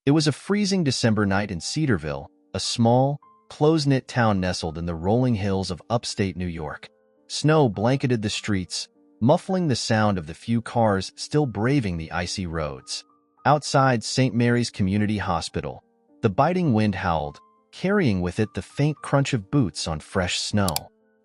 It was a freezing December night in Cedarville, a small, close-knit town nestled in the rolling hills of upstate New York. Snow blanketed the streets, muffling the sound of the few cars still braving the icy roads. Outside St. Mary's Community Hospital, the biting wind howled, carrying with it the faint crunch of boots on fresh snow.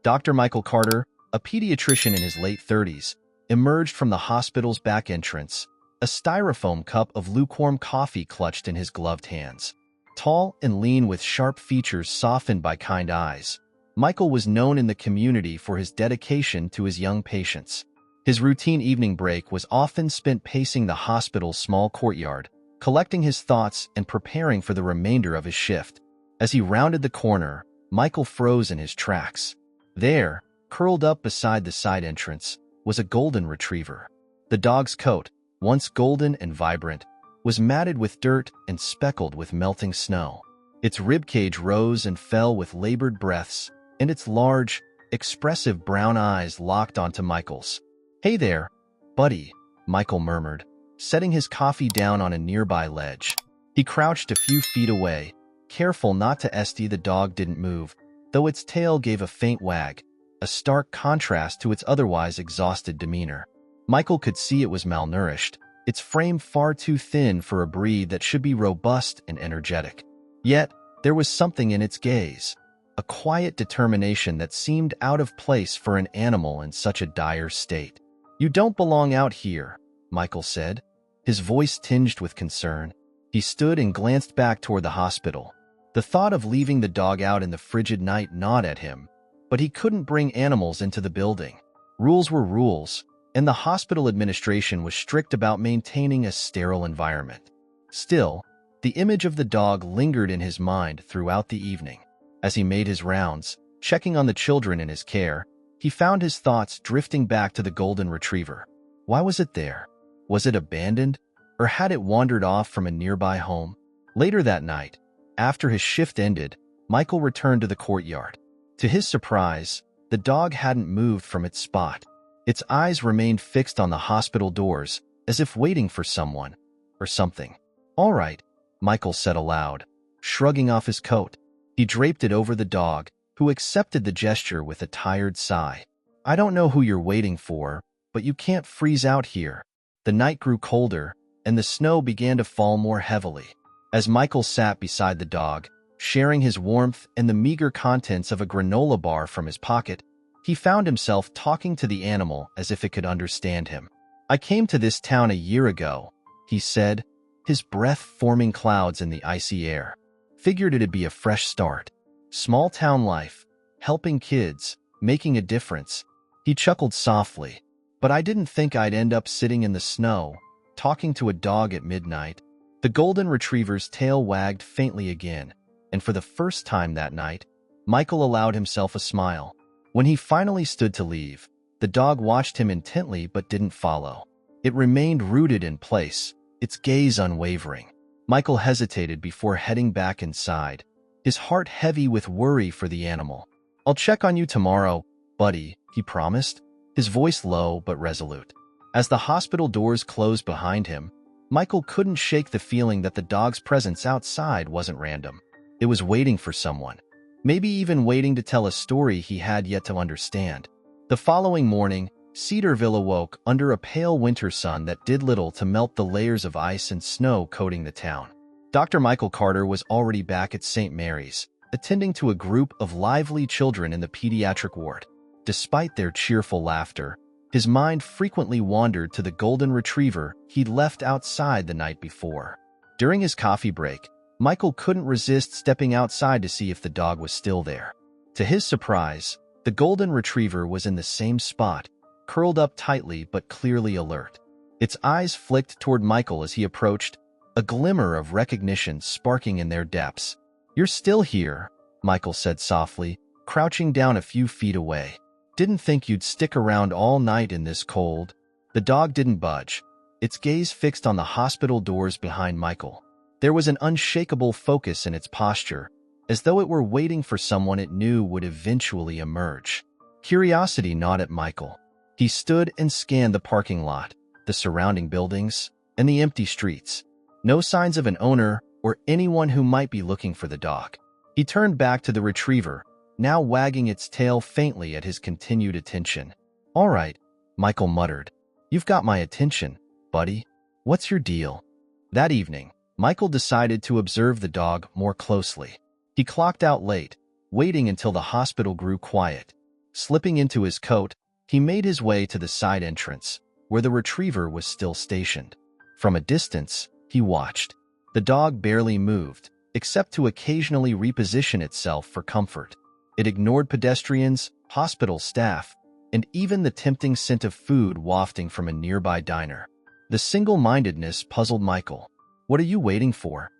Dr. Michael Carter, a pediatrician in his late 30s, emerged from the hospital's back entrance, a styrofoam cup of lukewarm coffee clutched in his gloved hands. Tall and lean with sharp features softened by kind eyes, Michael was known in the community for his dedication to his young patients. His routine evening break was often spent pacing the hospital's small courtyard, collecting his thoughts and preparing for the remainder of his shift. As he rounded the corner, Michael froze in his tracks. There, curled up beside the side entrance, was a golden retriever. The dog's coat, once golden and vibrant, was matted with dirt and speckled with melting snow. Its ribcage rose and fell with labored breaths, and its large, expressive brown eyes locked onto Michael's. "Hey there, buddy," Michael murmured, setting his coffee down on a nearby ledge. He crouched a few feet away, careful not to the dog didn't move, though its tail gave a faint wag, a stark contrast to its otherwise exhausted demeanor. Michael could see it was malnourished, its frame far too thin for a breed that should be robust and energetic. Yet, there was something in its gaze, a quiet determination that seemed out of place for an animal in such a dire state. "You don't belong out here," Michael said, his voice tinged with concern. He stood and glanced back toward the hospital. The thought of leaving the dog out in the frigid night gnawed at him, but he couldn't bring animals into the building. Rules were rules, and the hospital administration was strict about maintaining a sterile environment. Still, the image of the dog lingered in his mind throughout the evening. As he made his rounds, checking on the children in his care, he found his thoughts drifting back to the golden retriever. Why was it there? Was it abandoned, or had it wandered off from a nearby home? Later that night, after his shift ended, Michael returned to the courtyard. To his surprise, the dog hadn't moved from its spot. Its eyes remained fixed on the hospital doors, as if waiting for someone, or something. "All right," Michael said aloud, shrugging off his coat. He draped it over the dog, who accepted the gesture with a tired sigh. "I don't know who you're waiting for, but you can't freeze out here." The night grew colder, and the snow began to fall more heavily. As Michael sat beside the dog, sharing his warmth and the meager contents of a granola bar from his pocket, he found himself talking to the animal as if it could understand him. "I came to this town a year ago," he said, his breath forming clouds in the icy air. "Figured it'd be a fresh start. Small town life, helping kids, making a difference." He chuckled softly. "But I didn't think I'd end up sitting in the snow, talking to a dog at midnight." The golden retriever's tail wagged faintly again, and for the first time that night, Michael allowed himself a smile. When he finally stood to leave, the dog watched him intently but didn't follow. It remained rooted in place, its gaze unwavering. Michael hesitated before heading back inside, his heart heavy with worry for the animal. "I'll check on you tomorrow, buddy," he promised, his voice low but resolute. As the hospital doors closed behind him, Michael couldn't shake the feeling that the dog's presence outside wasn't random. It was waiting for someone, maybe even waiting to tell a story he had yet to understand. The following morning, Cedarville awoke under a pale winter sun that did little to melt the layers of ice and snow coating the town. Dr. Michael Carter was already back at St. Mary's, attending to a group of lively children in the pediatric ward. Despite their cheerful laughter, his mind frequently wandered to the golden retriever he'd left outside the night before. During his coffee break, Michael couldn't resist stepping outside to see if the dog was still there. To his surprise, the golden retriever was in the same spot, curled up tightly but clearly alert. Its eyes flicked toward Michael as he approached, a glimmer of recognition sparking in their depths. "You're still here," Michael said softly, crouching down a few feet away. "Didn't think you'd stick around all night in this cold." The dog didn't budge, its gaze fixed on the hospital doors behind Michael. There was an unshakable focus in its posture, as though it were waiting for someone it knew would eventually emerge. Curiosity gnawed at Michael. He stood and scanned the parking lot, the surrounding buildings, and the empty streets. No signs of an owner or anyone who might be looking for the dog. He turned back to the retriever, now wagging its tail faintly at his continued attention. "All right," Michael muttered. "You've got my attention, buddy. What's your deal?" That evening, Michael decided to observe the dog more closely. He clocked out late, waiting until the hospital grew quiet. Slipping into his coat, he made his way to the side entrance, where the retriever was still stationed. From a distance, he watched. The dog barely moved, except to occasionally reposition itself for comfort. It ignored pedestrians, hospital staff, and even the tempting scent of food wafting from a nearby diner. The single-mindedness puzzled Michael. "What are you waiting for?"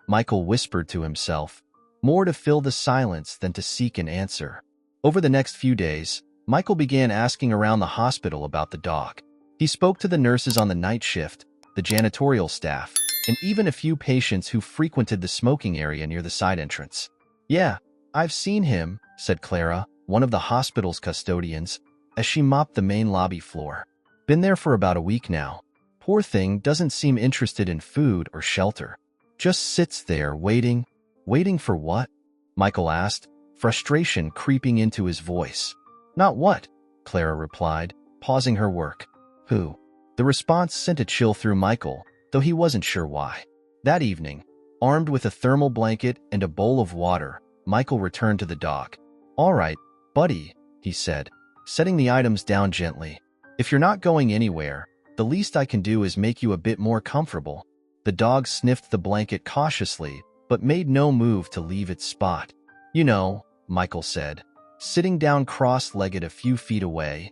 Michael whispered to himself, more to fill the silence than to seek an answer. Over the next few days, Michael began asking around the hospital about the dog. He spoke to the nurses on the night shift, the janitorial staff, and even a few patients who frequented the smoking area near the side entrance. "Yeah, I've seen him," said Clara, one of the hospital's custodians, as she mopped the main lobby floor. "Been there for about a week now. Poor thing doesn't seem interested in food or shelter. Just sits there waiting." "Waiting for what?" Michael asked, frustration creeping into his voice. "Not what," Clara replied, pausing her work. "Who?" The response sent a chill through Michael, though he wasn't sure why. That evening, armed with a thermal blanket and a bowl of water, Michael returned to the dog. "All right, buddy," he said, setting the items down gently. "If you're not going anywhere, the least I can do is make you a bit more comfortable." The dog sniffed the blanket cautiously, but made no move to leave its spot. "You know," Michael said, sitting down cross-legged a few feet away,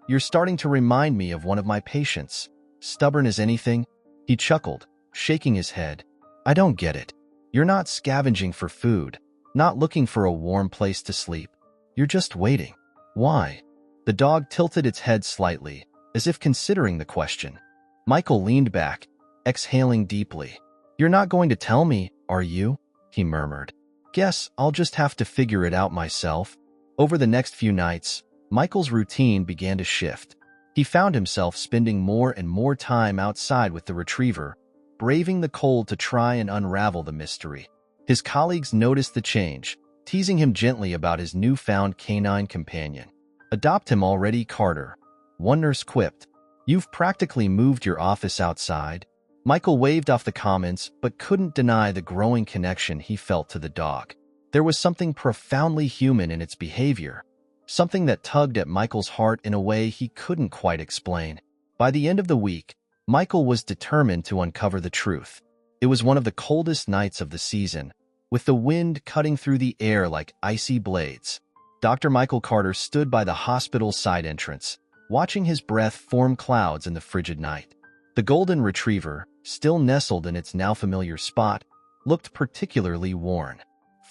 "you're starting to remind me of one of my patients. Stubborn as anything." He chuckled, shaking his head. "I don't get it. You're not scavenging for food, not looking for a warm place to sleep. You're just waiting. Why?" The dog tilted its head slightly, as if considering the question. Michael leaned back, exhaling deeply. "You're not going to tell me, are you?" he murmured. "Guess I'll just have to figure it out myself." Over the next few nights, Michael's routine began to shift. He found himself spending more and more time outside with the retriever, braving the cold to try and unravel the mystery. His colleagues noticed the change, teasing him gently about his newfound canine companion. "Adopt him already, Carter," one nurse quipped. "You've practically moved your office outside." Michael waved off the comments, but couldn't deny the growing connection he felt to the dog. There was something profoundly human in its behavior, something that tugged at Michael's heart in a way he couldn't quite explain. By the end of the week, Michael was determined to uncover the truth. It was one of the coldest nights of the season, with the wind cutting through the air like icy blades. Dr. Michael Carter stood by the hospital's side entrance, watching his breath form clouds in the frigid night. The golden retriever, still nestled in its now familiar spot, looked particularly worn.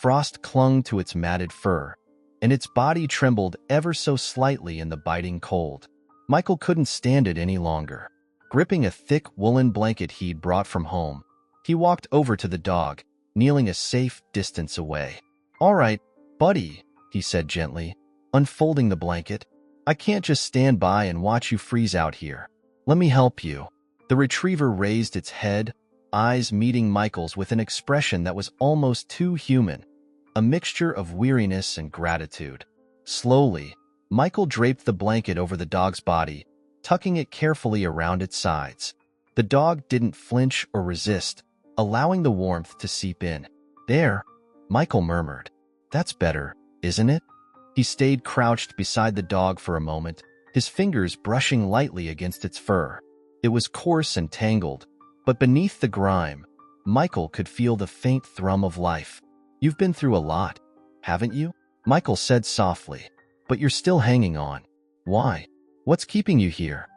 Frost clung to its matted fur, and its body trembled ever so slightly in the biting cold. Michael couldn't stand it any longer. Gripping a thick woolen blanket he'd brought from home, he walked over to the dog, kneeling a safe distance away. "All right, buddy," he said gently, unfolding the blanket. "I can't just stand by and watch you freeze out here. Let me help you." The retriever raised its head, eyes meeting Michael's with an expression that was almost too human, a mixture of weariness and gratitude. Slowly, Michael draped the blanket over the dog's body, tucking it carefully around its sides. The dog didn't flinch or resist, allowing the warmth to seep in. "There," Michael murmured. "That's better, isn't it?" He stayed crouched beside the dog for a moment, his fingers brushing lightly against its fur. It was coarse and tangled, but beneath the grime, Michael could feel the faint thrum of life. "You've been through a lot, haven't you?" Michael said softly. "But you're still hanging on. Why? What's keeping you here?"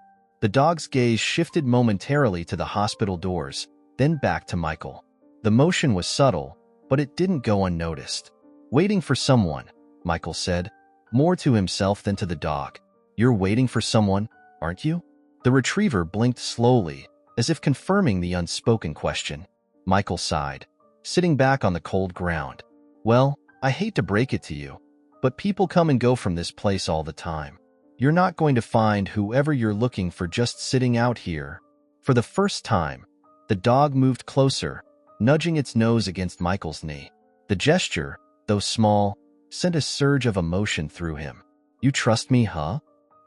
The dog's gaze shifted momentarily to the hospital doors, then back to Michael. The motion was subtle, but it didn't go unnoticed. "Waiting for someone," Michael said, more to himself than to the dog. "You're waiting for someone, aren't you?" The retriever blinked slowly, as if confirming the unspoken question. Michael sighed, sitting back on the cold ground. "Well, I hate to break it to you, but people come and go from this place all the time. You're not going to find whoever you're looking for just sitting out here." For the first time, the dog moved closer, nudging its nose against Michael's knee. The gesture, though small, sent a surge of emotion through him. "You trust me, huh?"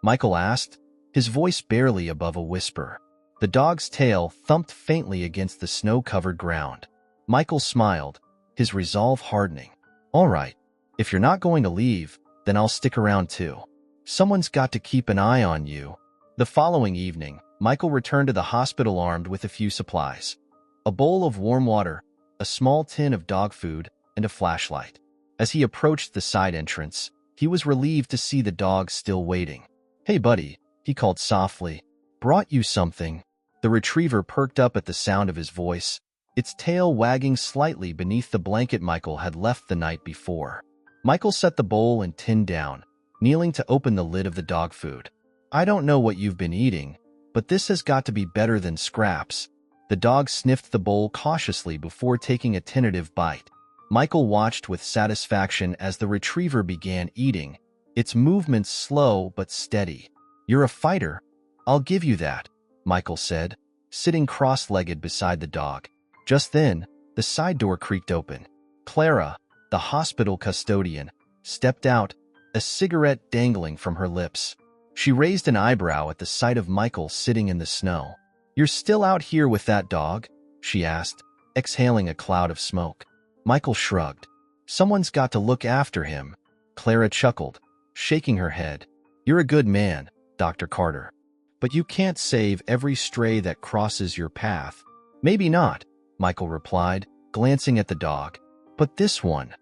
Michael asked, his voice barely above a whisper. The dog's tail thumped faintly against the snow-covered ground. Michael smiled, his resolve hardening. "All right, if you're not going to leave, then I'll stick around too. Someone's got to keep an eye on you." The following evening, Michael returned to the hospital armed with a few supplies. A bowl of warm water, a small tin of dog food, and a flashlight. As he approached the side entrance, he was relieved to see the dog still waiting. "Hey, buddy," he called softly. "Brought you something." The retriever perked up at the sound of his voice, its tail wagging slightly beneath the blanket Michael had left the night before. Michael set the bowl and tin down, kneeling to open the lid of the dog food. "I don't know what you've been eating, but this has got to be better than scraps." The dog sniffed the bowl cautiously before taking a tentative bite. Michael watched with satisfaction as the retriever began eating, its movements slow but steady. "You're a fighter. I'll give you that," Michael said, sitting cross-legged beside the dog. Just then, the side door creaked open. Clara, the hospital custodian, stepped out, a cigarette dangling from her lips. She raised an eyebrow at the sight of Michael sitting in the snow. "You're still out here with that dog?" she asked, exhaling a cloud of smoke. Michael shrugged. "Someone's got to look after him." Clara chuckled, shaking her head. "You're a good man, Dr. Carter. But you can't save every stray that crosses your path." "Maybe not," Michael replied, glancing at the dog. "But this one,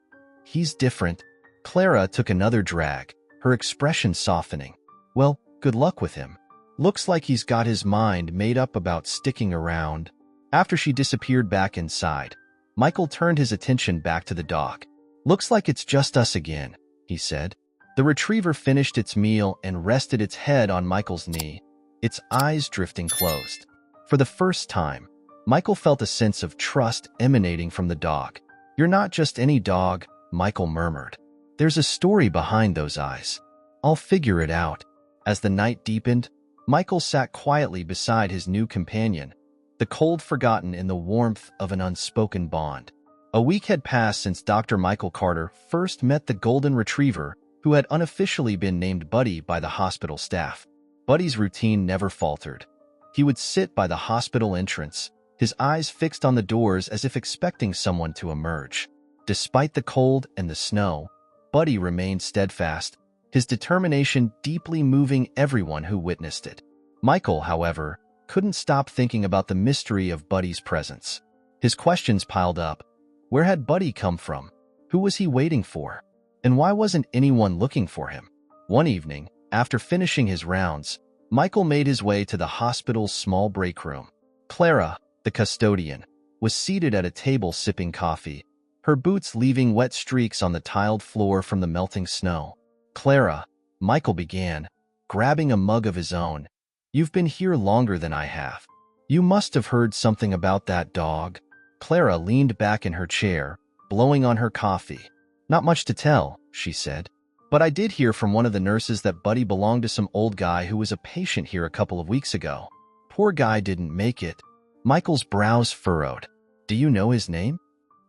he's different." Clara took another drag, her expression softening. "Well, good luck with him. Looks like he's got his mind made up about sticking around." After she disappeared back inside, Michael turned his attention back to the dog. "Looks like it's just us again," he said. The retriever finished its meal and rested its head on Michael's knee, its eyes drifting closed. For the first time, Michael felt a sense of trust emanating from the dog. "You're not just any dog," Michael murmured. "There's a story behind those eyes. I'll figure it out." As the night deepened, Michael sat quietly beside his new companion, the cold forgotten in the warmth of an unspoken bond. A week had passed since Dr. Michael Carter first met the golden retriever who had unofficially been named Buddy by the hospital staff. Buddy's routine never faltered. He would sit by the hospital entrance, his eyes fixed on the doors as if expecting someone to emerge. Despite the cold and the snow, Buddy remained steadfast, his determination deeply moving everyone who witnessed it. Michael, however, couldn't stop thinking about the mystery of Buddy's presence. His questions piled up. Where had Buddy come from? Who was he waiting for? And why wasn't anyone looking for him? One evening, after finishing his rounds, Michael made his way to the hospital's small break room. Clara, the custodian, was seated at a table sipping coffee, her boots leaving wet streaks on the tiled floor from the melting snow. "Clara," Michael began, grabbing a mug of his own, "you've been here longer than I have. You must have heard something about that dog." Clara leaned back in her chair, blowing on her coffee. "Not much to tell," she said. "But I did hear from one of the nurses that Buddy belonged to some old guy who was a patient here a couple of weeks ago. Poor guy didn't make it." Michael's brows furrowed. "Do you know his name?"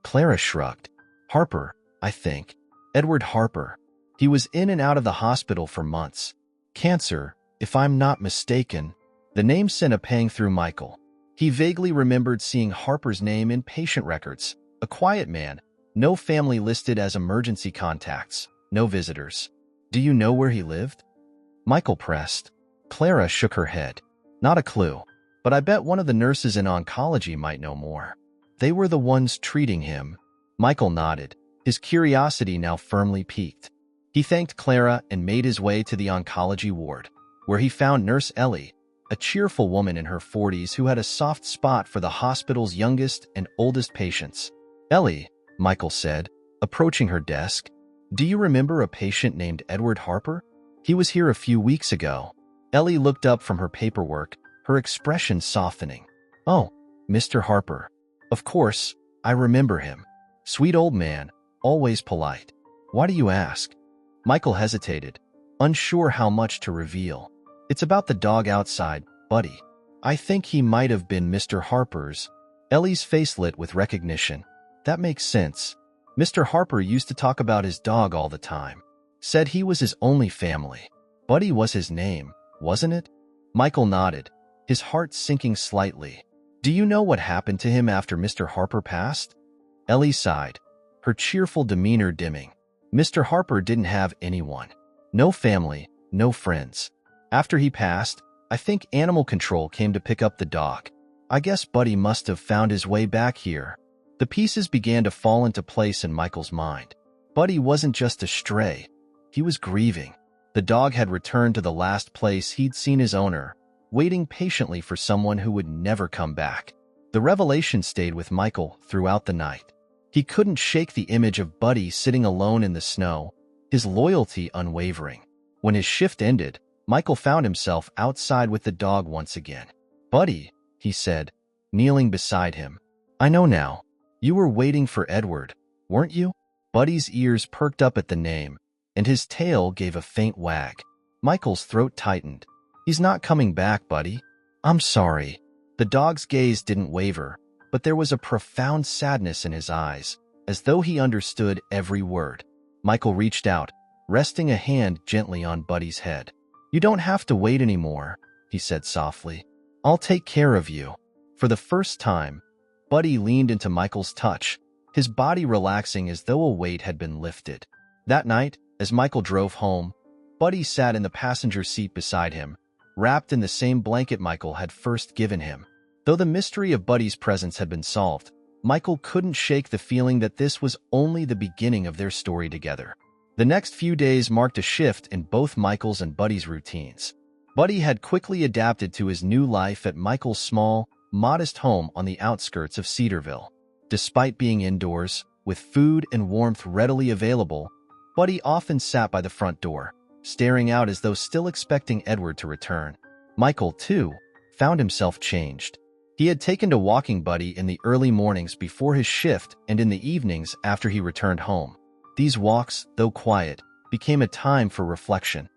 Clara shrugged. "Harper, I think. Edward Harper. He was in and out of the hospital for months. Cancer, if I'm not mistaken." The name sent a pang through Michael. He vaguely remembered seeing Harper's name in patient records. A quiet man, no family listed as emergency contacts, no visitors. "Do you know where he lived?" Michael pressed. Clara shook her head. "Not a clue, but I bet one of the nurses in oncology might know more. They were the ones treating him." Michael nodded, his curiosity now firmly piqued. He thanked Clara and made his way to the oncology ward, where he found Nurse Ellie, a cheerful woman in her 40s who had a soft spot for the hospital's youngest and oldest patients. "Ellie," Michael said, approaching her desk, "do you remember a patient named Edward Harper? He was here a few weeks ago." Ellie looked up from her paperwork, her expression softening. "Oh, Mr. Harper. Of course, I remember him. Sweet old man, always polite. Why do you ask?" Michael hesitated, unsure how much to reveal. "It's about the dog outside, Buddy. I think he might have been Mr. Harper's." Ellie's face lit with recognition. That makes sense. Mr. Harper used to talk about his dog all the time. Said he was his only family. Buddy was his name, wasn't it? Michael nodded, his heart sinking slightly. Do you know what happened to him after Mr. Harper passed? Ellie sighed, her cheerful demeanor dimming. Mr. Harper didn't have anyone. No family, no friends. After he passed, I think animal control came to pick up the dog. I guess Buddy must have found his way back here. The pieces began to fall into place in Michael's mind. Buddy wasn't just a stray. He was grieving. The dog had returned to the last place he'd seen his owner, waiting patiently for someone who would never come back. The revelation stayed with Michael throughout the night. He couldn't shake the image of Buddy sitting alone in the snow, his loyalty unwavering. When his shift ended, Michael found himself outside with the dog once again. Buddy, he said, kneeling beside him. I know now. You were waiting for Edward, weren't you? Buddy's ears perked up at the name, and his tail gave a faint wag. Michael's throat tightened. He's not coming back, Buddy. I'm sorry. The dog's gaze didn't waver, but there was a profound sadness in his eyes, as though he understood every word. Michael reached out, resting a hand gently on Buddy's head. You don't have to wait anymore, he said softly. I'll take care of you. For the first time, Buddy leaned into Michael's touch, his body relaxing as though a weight had been lifted. That night, as Michael drove home, Buddy sat in the passenger seat beside him, wrapped in the same blanket Michael had first given him. Though the mystery of Buddy's presence had been solved, Michael couldn't shake the feeling that this was only the beginning of their story together. The next few days marked a shift in both Michael's and Buddy's routines. Buddy had quickly adapted to his new life at Michael's small, modest home on the outskirts of Cedarville. Despite being indoors, with food and warmth readily available, Buddy often sat by the front door, staring out as though still expecting Edward to return. Michael, too, found himself changed. He had taken to walking Buddy in the early mornings before his shift and in the evenings after he returned home. These walks, though quiet, became a time for reflection,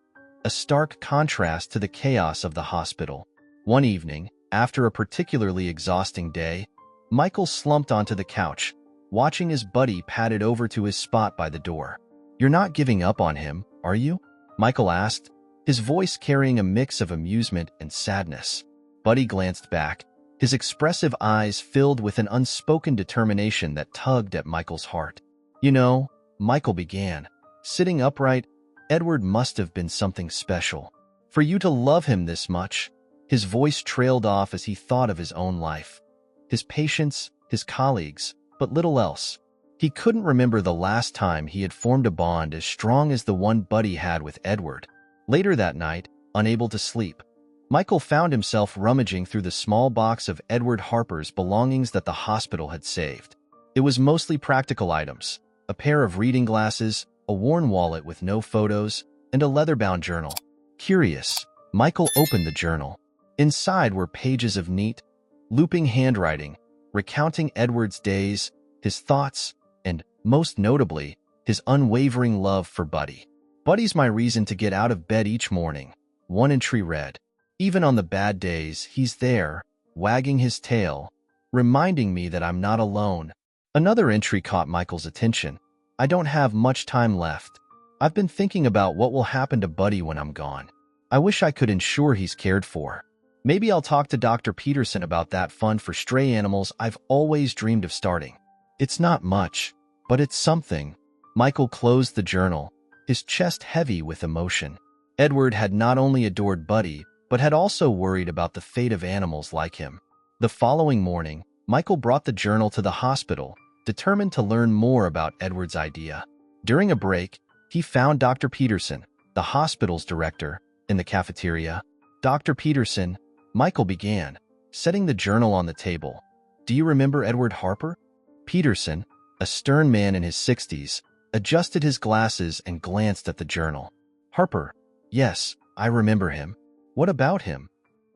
a stark contrast to the chaos of the hospital. One evening, after a particularly exhausting day, Michael slumped onto the couch, watching as Buddy padded over to his spot by the door. You're not giving up on him, are you? Michael asked, his voice carrying a mix of amusement and sadness. Buddy glanced back, his expressive eyes filled with an unspoken determination that tugged at Michael's heart. You know, Michael began, sitting upright, Edward must have been something special. For you to love him this much. His voice trailed off as he thought of his own life. His patients, his colleagues, but little else. He couldn't remember the last time he had formed a bond as strong as the one Buddy had with Edward. Later that night, unable to sleep, Michael found himself rummaging through the small box of Edward Harper's belongings that the hospital had saved. It was mostly practical items, a pair of reading glasses, a worn wallet with no photos, and a leather-bound journal. Curious, Michael opened the journal. Inside were pages of neat, looping handwriting, recounting Edward's days, his thoughts, and, most notably, his unwavering love for Buddy. Buddy's my reason to get out of bed each morning, one entry read. Even on the bad days, he's there, wagging his tail, reminding me that I'm not alone. Another entry caught Michael's attention. I don't have much time left. I've been thinking about what will happen to Buddy when I'm gone. I wish I could ensure he's cared for. Maybe I'll talk to Dr. Peterson about that fund for stray animals I've always dreamed of starting. It's not much, but it's something. Michael closed the journal, his chest heavy with emotion. Edward had not only adored Buddy, but had also worried about the fate of animals like him. The following morning, Michael brought the journal to the hospital, determined to learn more about Edward's idea. During a break, he found Dr. Peterson, the hospital's director, in the cafeteria. Dr. Peterson, Michael began, setting the journal on the table. Do you remember Edward Harper? Peterson, a stern man in his 60s, adjusted his glasses and glanced at the journal. Harper, yes, I remember him. What about him?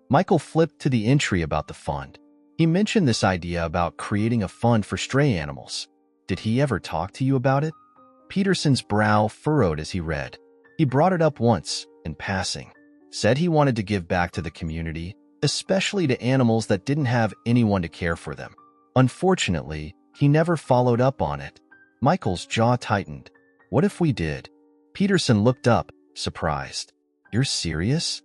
Michael flipped to the entry about the fund. He mentioned this idea about creating a fund for stray animals. Did he ever talk to you about it? Peterson's brow furrowed as he read. He brought it up once, in passing. Said he wanted to give back to the community, especially to animals that didn't have anyone to care for them. Unfortunately, he never followed up on it. Michael's jaw tightened. What if we did? Peterson looked up, surprised. You're serious?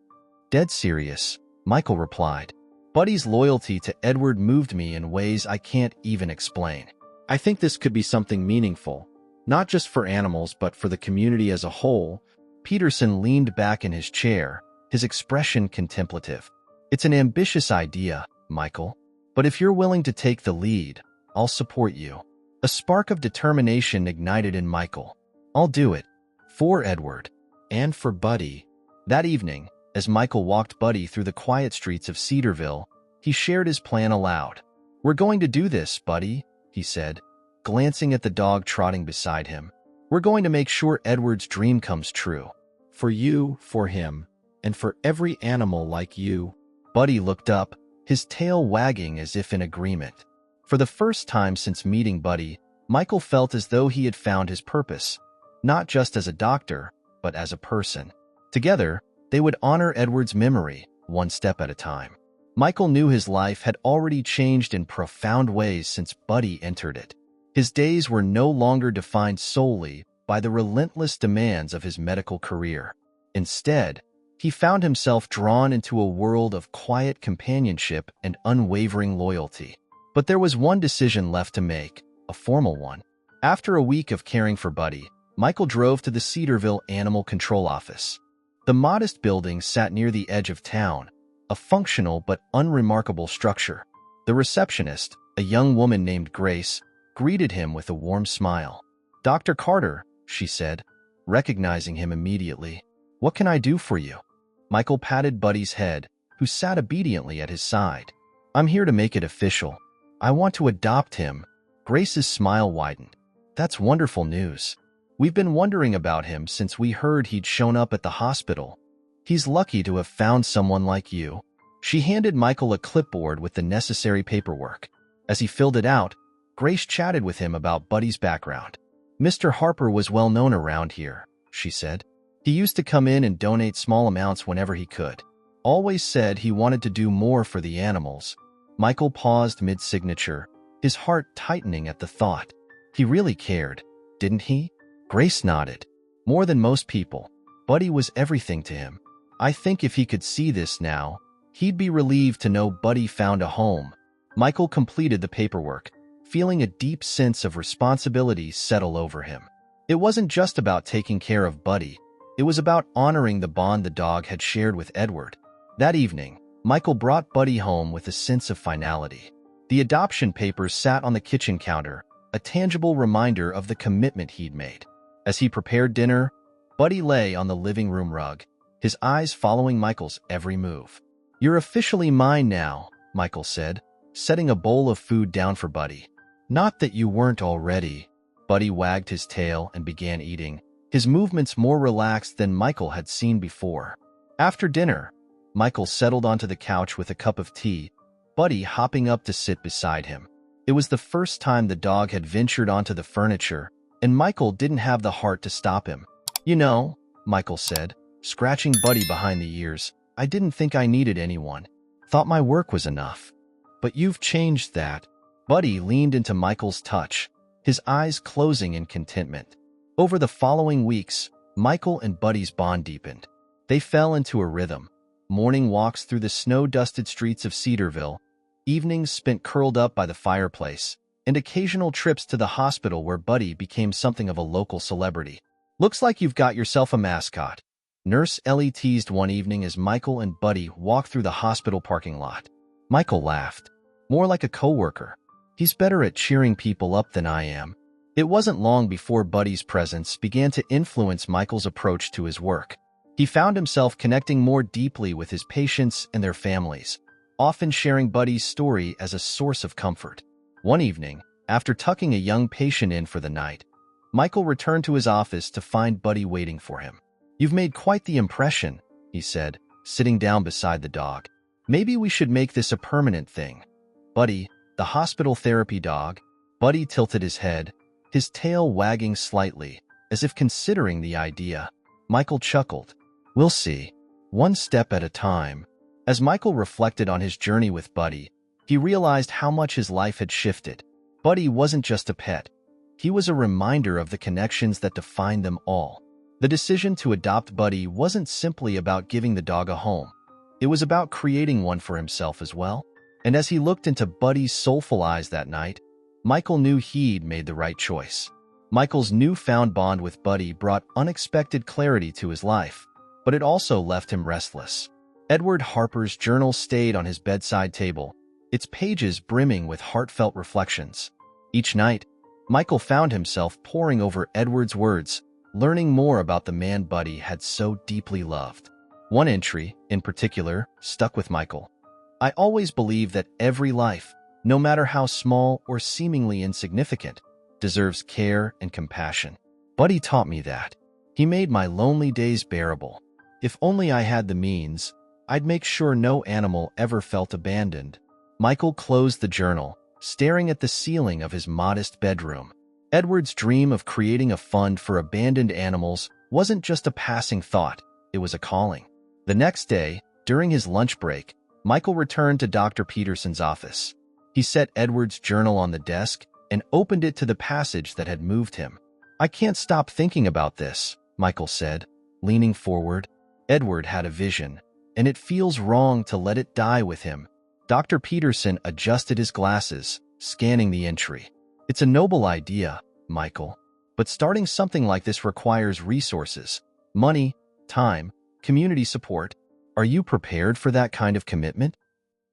Dead serious, Michael replied. Buddy's loyalty to Edward moved me in ways I can't even explain. I think this could be something meaningful, not just for animals but for the community as a whole. Peterson leaned back in his chair, his expression contemplative. It's an ambitious idea, Michael, but if you're willing to take the lead, I'll support you. A spark of determination ignited in Michael. I'll do it. For Edward. And for Buddy. That evening, as Michael walked Buddy through the quiet streets of Cedarville, he shared his plan aloud. We're going to do this, Buddy, he said, glancing at the dog trotting beside him. We're going to make sure Edward's dream comes true. For you, for him, and for every animal like you. Buddy looked up, his tail wagging as if in agreement. For the first time since meeting Buddy, Michael felt as though he had found his purpose, not just as a doctor, but as a person. Together, they would honor Edward's memory, one step at a time. Michael knew his life had already changed in profound ways since Buddy entered it. His days were no longer defined solely by the relentless demands of his medical career. Instead, he found himself drawn into a world of quiet companionship and unwavering loyalty. But there was one decision left to make, a formal one. After a week of caring for Buddy, Michael drove to the Cedarville Animal Control Office. The modest building sat near the edge of town, a functional but unremarkable structure. The receptionist, a young woman named Grace, greeted him with a warm smile. Dr. Carter, she said, recognizing him immediately. What can I do for you? Michael patted Buddy's head, who sat obediently at his side. I'm here to make it official. I want to adopt him. Grace's smile widened. That's wonderful news. We've been wondering about him since we heard he'd shown up at the hospital. He's lucky to have found someone like you. She handed Michael a clipboard with the necessary paperwork. As he filled it out, Grace chatted with him about Buddy's background. Mr. Harper was well known around here, she said. He used to come in and donate small amounts whenever he could. Always said he wanted to do more for the animals. Michael paused mid-signature, his heart tightening at the thought. He really cared, didn't he? Grace nodded. More than most people, Buddy was everything to him. I think if he could see this now, he'd be relieved to know Buddy found a home. Michael completed the paperwork, feeling a deep sense of responsibility settle over him. It wasn't just about taking care of Buddy. It was about honoring the bond the dog had shared with Edward. That evening, Michael brought Buddy home with a sense of finality. The adoption papers sat on the kitchen counter, a tangible reminder of the commitment he'd made. As he prepared dinner, Buddy lay on the living room rug, his eyes following Michael's every move. You're officially mine now, Michael said, setting a bowl of food down for Buddy. Not that you weren't already. Buddy wagged his tail and began eating, his movements more relaxed than Michael had seen before. After dinner, Michael settled onto the couch with a cup of tea, Buddy hopping up to sit beside him. It was the first time the dog had ventured onto the furniture, and Michael didn't have the heart to stop him. You know, Michael said, scratching Buddy behind the ears, I didn't think I needed anyone. Thought my work was enough. But you've changed that. Buddy leaned into Michael's touch, his eyes closing in contentment. Over the following weeks, Michael and Buddy's bond deepened. They fell into a rhythm. Morning walks through the snow-dusted streets of Cedarville, evenings spent curled up by the fireplace, and occasional trips to the hospital where Buddy became something of a local celebrity. Looks like you've got yourself a mascot, Nurse Ellie teased one evening as Michael and Buddy walked through the hospital parking lot. Michael laughed. More like a coworker. He's better at cheering people up than I am. It wasn't long before Buddy's presence began to influence Michael's approach to his work. He found himself connecting more deeply with his patients and their families, often sharing Buddy's story as a source of comfort. One evening, after tucking a young patient in for the night, Michael returned to his office to find Buddy waiting for him. You've made quite the impression, he said, sitting down beside the dog. Maybe we should make this a permanent thing. Buddy, the hospital therapy dog. Buddy tilted his head, his tail wagging slightly, as if considering the idea. Michael chuckled. We'll see. One step at a time. As Michael reflected on his journey with Buddy, He realized how much his life had shifted. Buddy wasn't just a pet. He was a reminder of the connections that define them all. The decision to adopt Buddy wasn't simply about giving the dog a home. It was about creating one for himself as well. And as he looked into Buddy's soulful eyes that night, Michael knew he'd made the right choice. Michael's newfound bond with Buddy brought unexpected clarity to his life, but it also left him restless. Edward Harper's journal stayed on his bedside table, its pages brimming with heartfelt reflections. Each night, Michael found himself poring over Edward's words, learning more about the man Buddy had so deeply loved. One entry, in particular, stuck with Michael. "I always believe that every life, no matter how small or seemingly insignificant, deserves care and compassion. Buddy taught me that. He made my lonely days bearable. If only I had the means, I'd make sure no animal ever felt abandoned." Michael closed the journal, staring at the ceiling of his modest bedroom. Edward's dream of creating a fund for abandoned animals wasn't just a passing thought, it was a calling. The next day, during his lunch break, Michael returned to Dr. Peterson's office. He set Edward's journal on the desk and opened it to the passage that had moved him. "I can't stop thinking about this," Michael said, leaning forward. Edward had a vision, and it feels wrong to let it die with him. Dr. Peterson adjusted his glasses, scanning the entry. "It's a noble idea, Michael, but starting something like this requires resources, money, time, community support. Are you prepared for that kind of commitment?"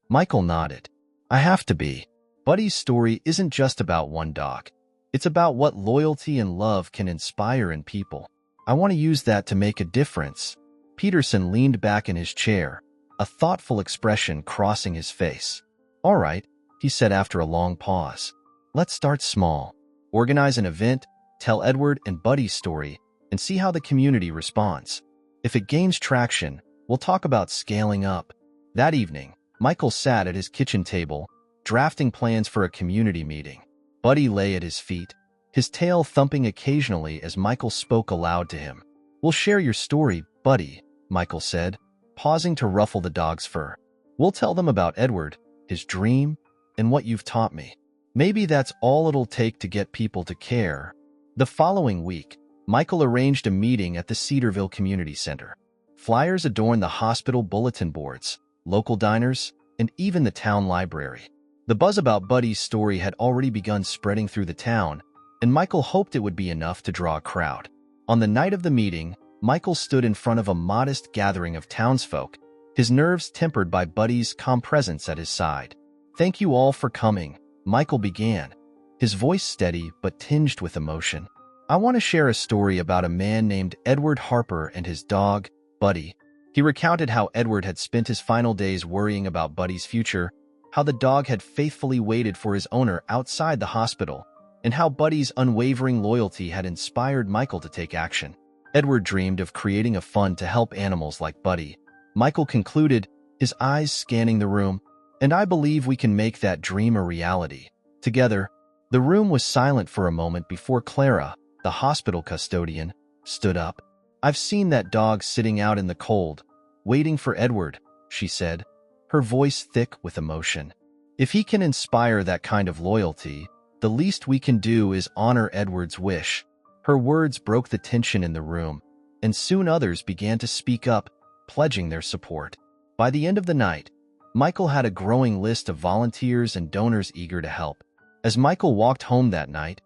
Michael nodded. "I have to be. Buddy's story isn't just about one dog. It's about what loyalty and love can inspire in people. I want to use that to make a difference." Peterson leaned back in his chair, a thoughtful expression crossing his face. "All right," he said after a long pause. "Let's start small. Organize an event, tell Edward and Buddy's story, and see how the community responds. If it gains traction, we'll talk about scaling up." That evening, Michael sat at his kitchen table, drafting plans for a community meeting. Buddy lay at his feet, his tail thumping occasionally as Michael spoke aloud to him. "We'll share your story, Buddy," Michael said, pausing to ruffle the dog's fur. "We'll tell them about Edward, his dream, and what you've taught me. Maybe that's all it'll take to get people to care." The following week, Michael arranged a meeting at the Cedarville Community Center. Flyers adorned the hospital bulletin boards, local diners, and even the town library. The buzz about Buddy's story had already begun spreading through the town, and Michael hoped it would be enough to draw a crowd. On the night of the meeting, Michael stood in front of a modest gathering of townsfolk, his nerves tempered by Buddy's calm presence at his side. "Thank you all for coming," Michael began, his voice steady but tinged with emotion. "I want to share a story about a man named Edward Harper and his dog, Buddy." He recounted how Edward had spent his final days worrying about Buddy's future, how the dog had faithfully waited for his owner outside the hospital, and how Buddy's unwavering loyalty had inspired Michael to take action. Edward dreamed of creating a fund to help animals like Buddy. Michael concluded, his eyes scanning the room, "And I believe we can make that dream a reality." Together, the room was silent for a moment before Clara, the hospital custodian, stood up. "I've seen that dog sitting out in the cold, waiting for Edward," she said, her voice thick with emotion. "If he can inspire that kind of loyalty, the least we can do is honor Edward's wish." Her words broke the tension in the room, and soon others began to speak up, pledging their support. By the end of the night, Michael had a growing list of volunteers and donors eager to help. As Michael walked home that night,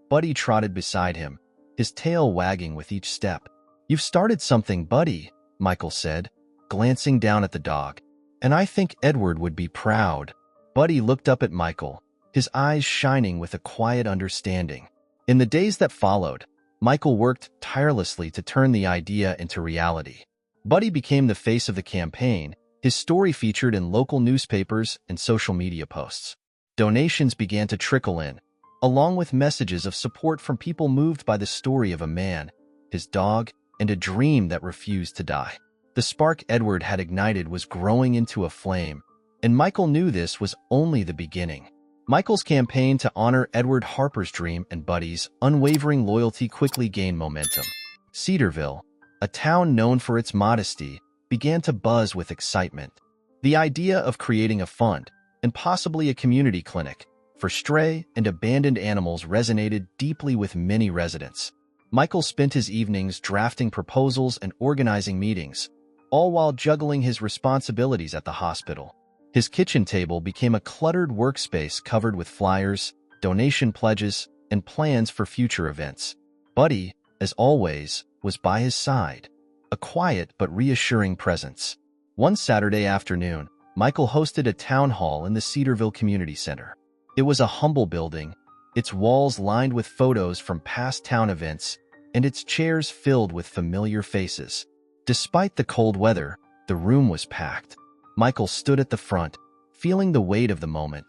Buddy trotted beside him, his tail wagging with each step. "You've started something, Buddy," Michael said, glancing down at the dog. "And I think Edward would be proud." Buddy looked up at Michael, his eyes shining with a quiet understanding. In the days that followed, Michael worked tirelessly to turn the idea into reality. Buddy became the face of the campaign, his story featured in local newspapers and social media posts. Donations began to trickle in, along with messages of support from people moved by the story of a man, his dog, and a dream that refused to die. The spark Edward had ignited was growing into a flame, and Michael knew this was only the beginning. Michael's campaign to honor Edward Harper's dream and Buddy's unwavering loyalty quickly gained momentum. Cedarville, a town known for its modesty, began to buzz with excitement. The idea of creating a fund, and possibly a community clinic for stray and abandoned animals resonated deeply with many residents. Michael spent his evenings drafting proposals and organizing meetings, all while juggling his responsibilities at the hospital. His kitchen table became a cluttered workspace covered with flyers, donation pledges, and plans for future events. Buddy, as always, was by his side, a quiet but reassuring presence. One Saturday afternoon, Michael hosted a town hall in the Cedarville Community Center. It was a humble building, its walls lined with photos from past town events, and its chairs filled with familiar faces. Despite the cold weather, the room was packed. Michael stood at the front, feeling the weight of the moment.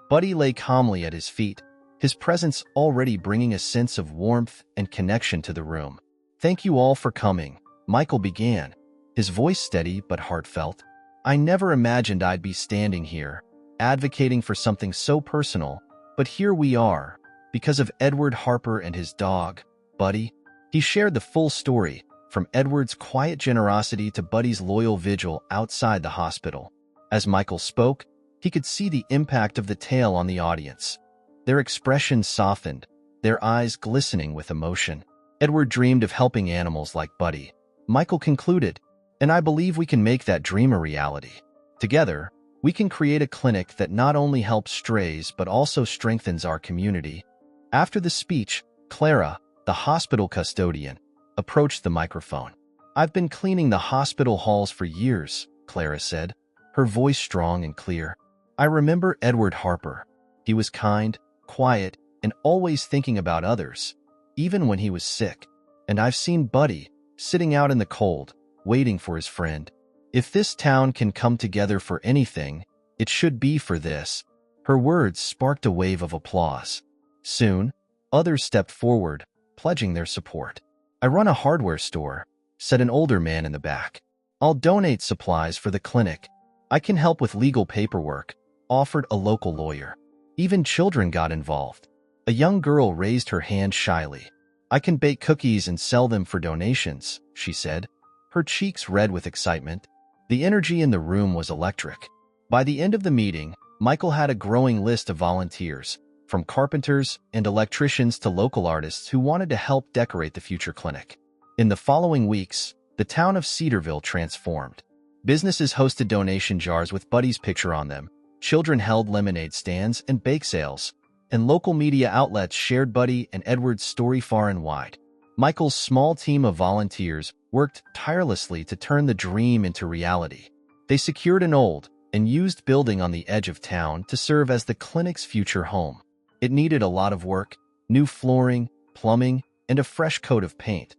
Buddy lay calmly at his feet, his presence already bringing a sense of warmth and connection to the room. "Thank you all for coming," Michael began, his voice steady but heartfelt. "I never imagined I'd be standing here, advocating for something so personal, but here we are, because of Edward Harper and his dog, Buddy." He shared the full story, from Edward's quiet generosity to Buddy's loyal vigil outside the hospital. As Michael spoke, he could see the impact of the tale on the audience. Their expressions softened, their eyes glistening with emotion. Edward dreamed of helping animals like Buddy. Michael concluded, "And I believe we can make that dream a reality. Together, we can create a clinic that not only helps strays but also strengthens our community." After the speech, Clara, the hospital custodian, approached the microphone. "I've been cleaning the hospital halls for years," Clara said, her voice strong and clear. "I remember Edward Harper. He was kind, quiet, and always thinking about others, even when he was sick. And I've seen Buddy, sitting out in the cold, waiting for his friend. If this town can come together for anything, it should be for this." Her words sparked a wave of applause. Soon, others stepped forward, pledging their support. "I run a hardware store," said an older man in the back. "I'll donate supplies for the clinic. I can help with legal paperwork," offered a local lawyer. Even children got involved. A young girl raised her hand shyly. "I can bake cookies and sell them for donations," she said, her cheeks red with excitement. The energy in the room was electric. By the end of the meeting, Michael had a growing list of volunteers, from carpenters and electricians to local artists who wanted to help decorate the future clinic. In the following weeks, the town of Cedarville transformed. Businesses hosted donation jars with Buddy's picture on them, children held lemonade stands and bake sales, and local media outlets shared Buddy and Edward's story far and wide. Michael's small team of volunteers worked tirelessly to turn the dream into reality. They secured an old and used building on the edge of town to serve as the clinic's future home. It needed a lot of work, new flooring, plumbing, and a fresh coat of paint.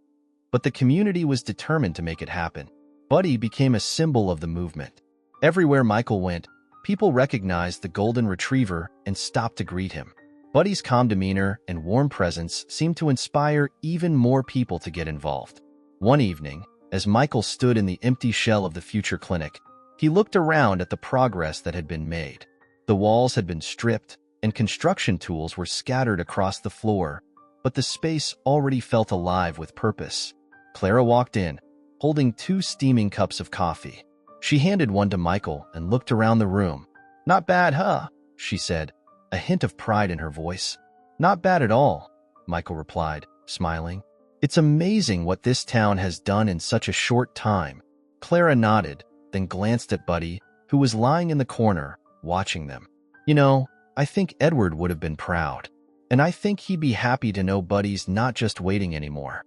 But the community was determined to make it happen. Buddy became a symbol of the movement. Everywhere Michael went, people recognized the golden retriever and stopped to greet him. Buddy's calm demeanor and warm presence seemed to inspire even more people to get involved. One evening, as Michael stood in the empty shell of the future clinic, he looked around at the progress that had been made. The walls had been stripped, and construction tools were scattered across the floor, but the space already felt alive with purpose. Clara walked in, holding 2 steaming cups of coffee. She handed one to Michael and looked around the room. "Not bad, huh?" she said, a hint of pride in her voice. "Not bad at all," Michael replied, smiling. "It's amazing what this town has done in such a short time." Clara nodded, then glanced at Buddy, who was lying in the corner, watching them. "You know, I think Edward would have been proud. And I think he'd be happy to know Buddy's not just waiting anymore.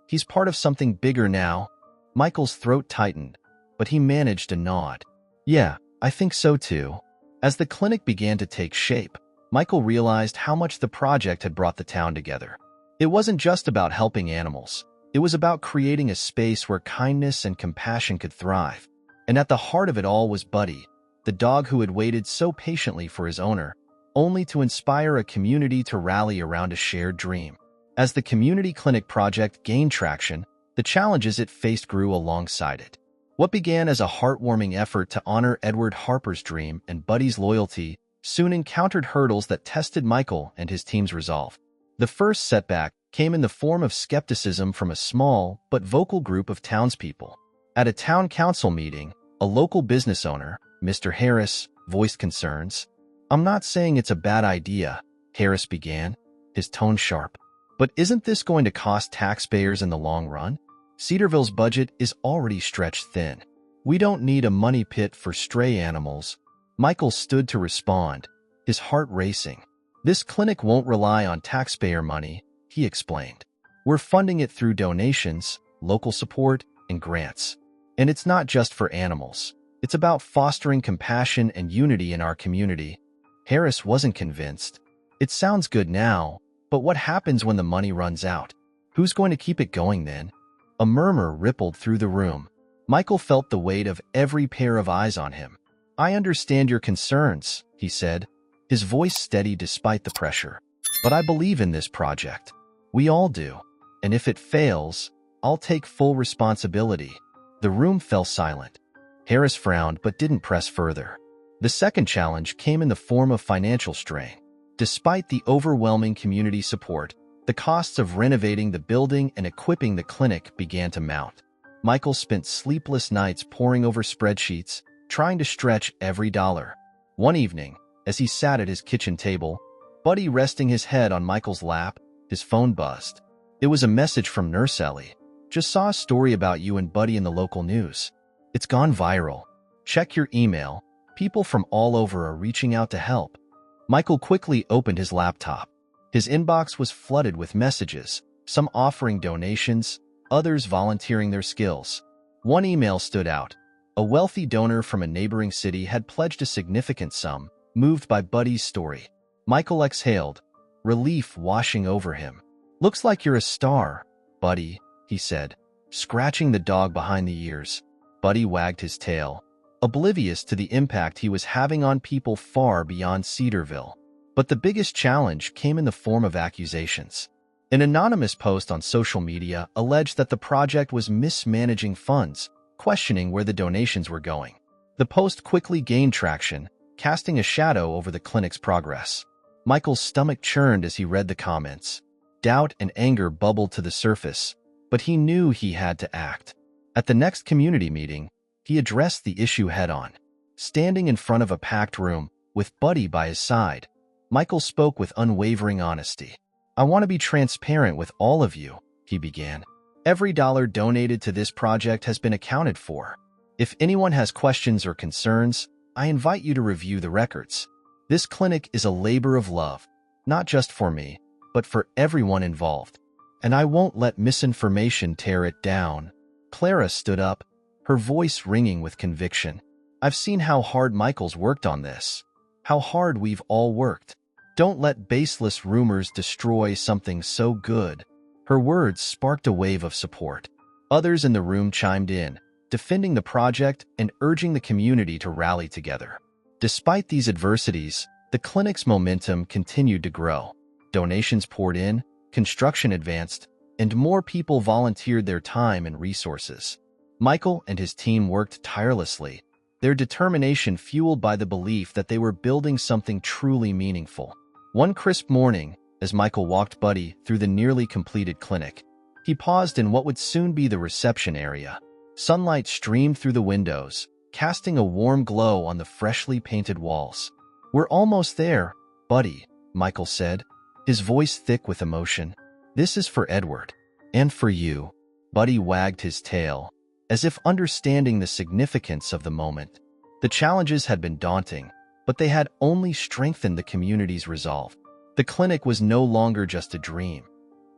He's part of something bigger now." Michael's throat tightened, but he managed to nod. "Yeah, I think so too." As the clinic began to take shape, Michael realized how much the project had brought the town together. It wasn't just about helping animals. It was about creating a space where kindness and compassion could thrive. And at the heart of it all was Buddy, the dog who had waited so patiently for his owner, only to inspire a community to rally around a shared dream. As the community clinic project gained traction, the challenges it faced grew alongside it. What began as a heartwarming effort to honor Edward Harper's dream and Buddy's loyalty soon encountered hurdles that tested Michael and his team's resolve. The first setback came in the form of skepticism from a small but vocal group of townspeople. At a town council meeting, a local business owner, Mr. Harris, voiced concerns. I'm not saying it's a bad idea, Harris began, his tone sharp. But isn't this going to cost taxpayers in the long run? Cedarville's budget is already stretched thin. We don't need a money pit for stray animals. Michael stood to respond, his heart racing. This clinic won't rely on taxpayer money, he explained. We're funding it through donations, local support, and grants. And it's not just for animals. It's about fostering compassion and unity in our community. Harris wasn't convinced. It sounds good now, but what happens when the money runs out? Who's going to keep it going then? A murmur rippled through the room. Michael felt the weight of every pair of eyes on him. I understand your concerns, he said, his voice steady despite the pressure. But I believe in this project. We all do. And if it fails, I'll take full responsibility. The room fell silent. Harris frowned but didn't press further. The second challenge came in the form of financial strain. Despite the overwhelming community support, the costs of renovating the building and equipping the clinic began to mount. Michael spent sleepless nights poring over spreadsheets, trying to stretch every dollar. One evening, as he sat at his kitchen table, Buddy resting his head on Michael's lap, his phone buzzed. It was a message from Nurse Ellie. Just saw a story about you and Buddy in the local news. It's gone viral. Check your email. People from all over are reaching out to help. Michael quickly opened his laptop. His inbox was flooded with messages, some offering donations, others volunteering their skills. One email stood out. A wealthy donor from a neighboring city had pledged a significant sum, moved by Buddy's story. Michael exhaled, relief washing over him. Looks like you're a star, Buddy, he said, scratching the dog behind the ears. Buddy wagged his tail, oblivious to the impact he was having on people far beyond Cedarville. But the biggest challenge came in the form of accusations. An anonymous post on social media alleged that the project was mismanaging funds, questioning where the donations were going. The post quickly gained traction, casting a shadow over the clinic's progress. Michael's stomach churned as he read the comments. Doubt and anger bubbled to the surface, but he knew he had to act. At the next community meeting, he addressed the issue head-on. Standing in front of a packed room, with Buddy by his side, Michael spoke with unwavering honesty. I want to be transparent with all of you, he began. Every dollar donated to this project has been accounted for. If anyone has questions or concerns, I invite you to review the records. This clinic is a labor of love, not just for me, but for everyone involved. And I won't let misinformation tear it down. Clara stood up, her voice ringing with conviction. I've seen how hard Michael's worked on this. How hard we've all worked. Don't let baseless rumors destroy something so good. Her words sparked a wave of support. Others in the room chimed in, defending the project and urging the community to rally together. Despite these adversities, the clinic's momentum continued to grow. Donations poured in, construction advanced, and more people volunteered their time and resources. Michael and his team worked tirelessly, their determination fueled by the belief that they were building something truly meaningful. One crisp morning, as Michael walked Buddy through the nearly completed clinic, he paused in what would soon be the reception area. Sunlight streamed through the windows, casting a warm glow on the freshly painted walls. We're almost there, Buddy, Michael said, his voice thick with emotion. This is for Edward. And for you. Buddy wagged his tail, as if understanding the significance of the moment. The challenges had been daunting, but they had only strengthened the community's resolve. The clinic was no longer just a dream.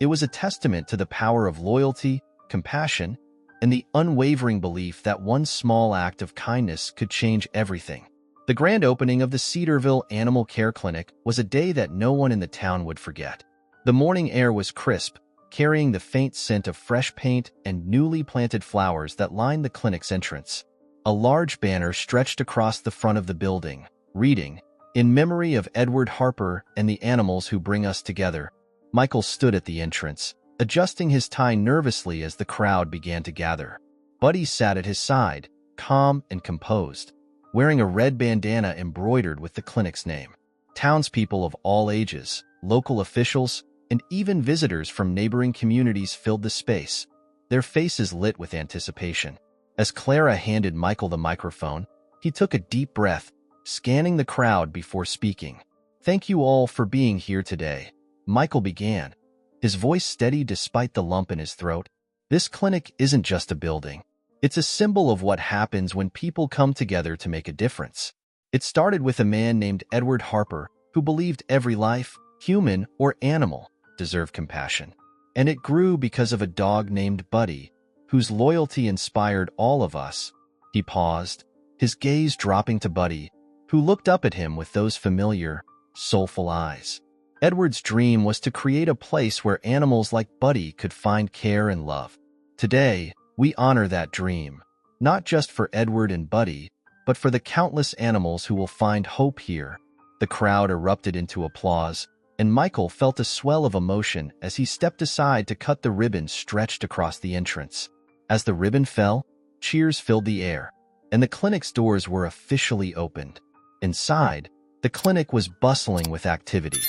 It was a testament to the power of loyalty, compassion, and the unwavering belief that one small act of kindness could change everything. The grand opening of the Cedarville Animal Care Clinic was a day that no one in the town would forget. The morning air was crisp, carrying the faint scent of fresh paint and newly planted flowers that lined the clinic's entrance. A large banner stretched across the front of the building, reading, "In memory of Edward Harper and the animals who bring us together." Michael stood at the entrance, adjusting his tie nervously as the crowd began to gather. Buddy sat at his side, calm and composed, wearing a red bandana embroidered with the clinic's name. Townspeople of all ages, local officials, and even visitors from neighboring communities filled the space, their faces lit with anticipation. As Clara handed Michael the microphone, he took a deep breath, scanning the crowd before speaking. "Thank you all for being here today," Michael began, his voice steady despite the lump in his throat. "This clinic isn't just a building. It's a symbol of what happens when people come together to make a difference. It started with a man named Edward Harper who believed every life, human or animal, deserved compassion. And it grew because of a dog named Buddy, whose loyalty inspired all of us." He paused, his gaze dropping to Buddy, who looked up at him with those familiar, soulful eyes. Edward's dream was to create a place where animals like Buddy could find care and love. Today, we honor that dream, not just for Edward and Buddy, but for the countless animals who will find hope here. The crowd erupted into applause, and Michael felt a swell of emotion as he stepped aside to cut the ribbon stretched across the entrance. As the ribbon fell, cheers filled the air, and the clinic's doors were officially opened. Inside, the clinic was bustling with activity.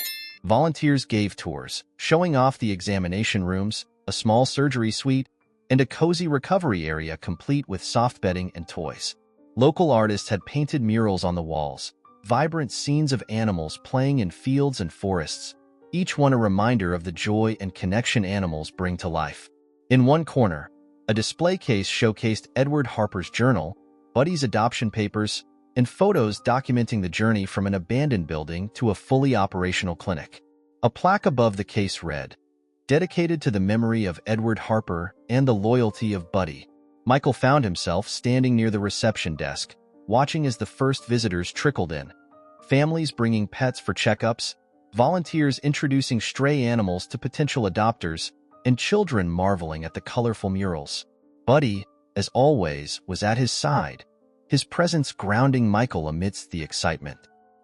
Volunteers gave tours, showing off the examination rooms, a small surgery suite, and a cozy recovery area complete with soft bedding and toys. Local artists had painted murals on the walls, vibrant scenes of animals playing in fields and forests, each one a reminder of the joy and connection animals bring to life. In one corner, a display case showcased Edward Harper's journal, Buddy's adoption papers, and photos documenting the journey from an abandoned building to a fully operational clinic. A plaque above the case read, "Dedicated to the memory of Edward Harper and the loyalty of Buddy." Michael found himself standing near the reception desk, watching as the first visitors trickled in. Families bringing pets for checkups, volunteers introducing stray animals to potential adopters, and children marveling at the colorful murals. Buddy, as always, was at his side, his presence grounding Michael amidst the excitement.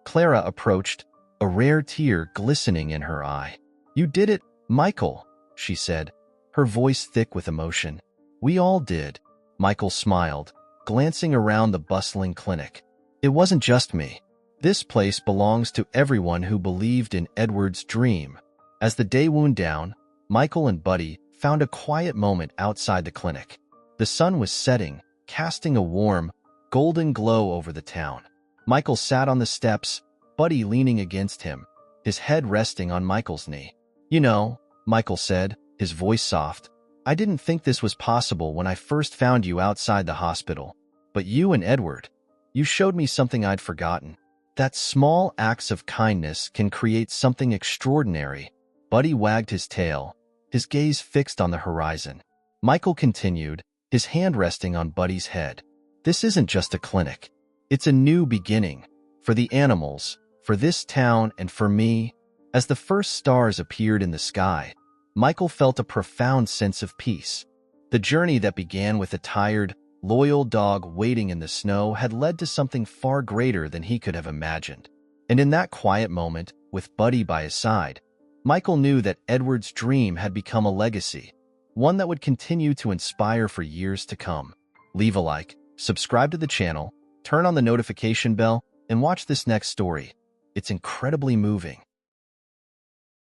Clara approached, a rare tear glistening in her eye. "You did it, Michael," she said, her voice thick with emotion. "We all did," Michael smiled, glancing around the bustling clinic. "It wasn't just me. This place belongs to everyone who believed in Edward's dream." As the day wound down, Michael and Buddy found a quiet moment outside the clinic. The sun was setting, casting a warm, golden glow over the town. Michael sat on the steps, Buddy leaning against him, his head resting on Michael's knee. "You know," Michael said, his voice soft, "I didn't think this was possible when I first found you outside the hospital. But you and Edward, you showed me something I'd forgotten. That small acts of kindness can create something extraordinary." Buddy wagged his tail, his gaze fixed on the horizon. Michael continued, his hand resting on Buddy's head. "This isn't just a clinic. It's a new beginning. For the animals, for this town, and for me." As the first stars appeared in the sky, Michael felt a profound sense of peace. The journey that began with a tired, loyal dog waiting in the snow had led to something far greater than he could have imagined. And in that quiet moment, with Buddy by his side, Michael knew that Edward's dream had become a legacy, one that would continue to inspire for years to come. Leave a like, subscribe to the channel, turn on the notification bell, and watch this next story. It's incredibly moving.